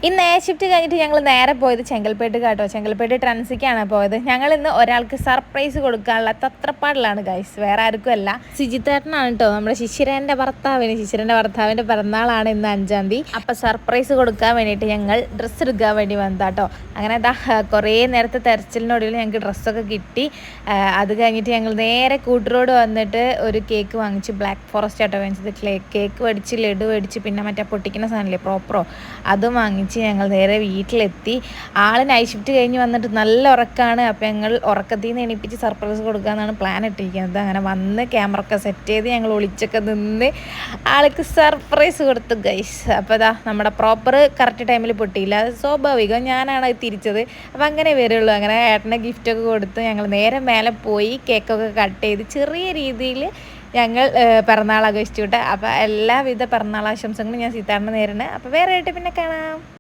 ഇന്ന് ഷിഫ്റ്റ് കഴിഞ്ഞിട്ട് ഞങ്ങൾ നേരെ പോയത് ചെങ്കൽപ്പേട്ട് കേട്ടോ. ചെങ്കൽപ്പേട്ട് ട്രാൻസിക്കാണ് പോയത്. ഞങ്ങൾ ഇന്ന് ഒരാൾക്ക് സർപ്രൈസ് കൊടുക്കാനുള്ള തത്രപ്പാടിലാണ് ഗൈസ്, വേറെ ആർക്കും അല്ല. സുജിത്തേട്ടനാണ് കേട്ടോ, നമ്മുടെ ശിശിരൻ്റെ ഭർത്താവിൻ്റെ പിറന്നാളാണ് ഇന്ന് 5-ാം തീയതി. അപ്പം സർപ്രൈസ് കൊടുക്കാൻ വേണ്ടിയിട്ട് ഞങ്ങൾ ഡ്രസ്സ് എടുക്കാൻ വേണ്ടി വന്നതാട്ടോ. അങ്ങനെ കുറേ നേരത്തെ തെരച്ചിലിനൊടുവിൽ ഞങ്ങൾക്ക് ഡ്രസ്സൊക്കെ കിട്ടി. അത് കഴിഞ്ഞിട്ട് ഞങ്ങൾ നേരെ കൂട്ടുറോഡ് വന്നിട്ട് ഒരു കേക്ക് വാങ്ങിച്ച്, ബ്ലാക്ക് ഫോറസ്റ്റ് ആട്ടോ വാങ്ങിച്ചത്. കേക്ക് മേടിച്ച്, ലഡു മേടിച്ച്, പിന്നെ മറ്റേ പൊട്ടിക്കുന്ന സാധനമില്ലേ പ്രോപ്പറോ, അതും വാങ്ങിച്ച് ഞങ്ങൾ നേരെ വീട്ടിലെത്തി. ആള് നൈറ്റ് ഷിഫ്റ്റ് കഴിഞ്ഞ് വന്നിട്ട് നല്ല ഉറക്കമാണ്. അപ്പം ഞങ്ങൾ ഉറക്കത്തിൽ നിന്ന് എണീപ്പിച്ച് സർപ്രൈസ് കൊടുക്കാമെന്നാണ് പ്ലാൻ ഇട്ടിരിക്കുന്നത്. അങ്ങനെ വന്ന് ക്യാമറ ഒക്കെ സെറ്റ് ചെയ്ത് ഞങ്ങൾ ഒളിച്ചൊക്കെ നിന്ന് ആൾക്ക് സർപ്രൈസ് കൊടുത്തു ഗൈസ്. അപ്പോൾ നമ്മുടെ പ്രോപ്പർ കറക്റ്റ് ടൈമിൽ പൊട്ടിയില്ല, അത് സ്വാഭാവികം, ഞാനാണ് അത് തിരിച്ചത്. അപ്പം അങ്ങനെ വരുള്ളൂ. അങ്ങനെ ഏട്ടനെ ഗിഫ്റ്റൊക്കെ കൊടുത്ത് ഞങ്ങൾ നേരെ മേലെ പോയി കേക്കൊക്കെ കട്ട് ചെയ്ത് ചെറിയ രീതിയിൽ ഞങ്ങൾ പിറന്നാൾ ആഘോഷിച്ചു വിട്ടെ. അപ്പോൾ എല്ലാവിധ പിറന്നാൾ ആശംസകളും ഞാൻ സീതാറിന് നേരിടുന്നത്. അപ്പോൾ വേറെ ആയിട്ട് പിന്നെ കാണാം.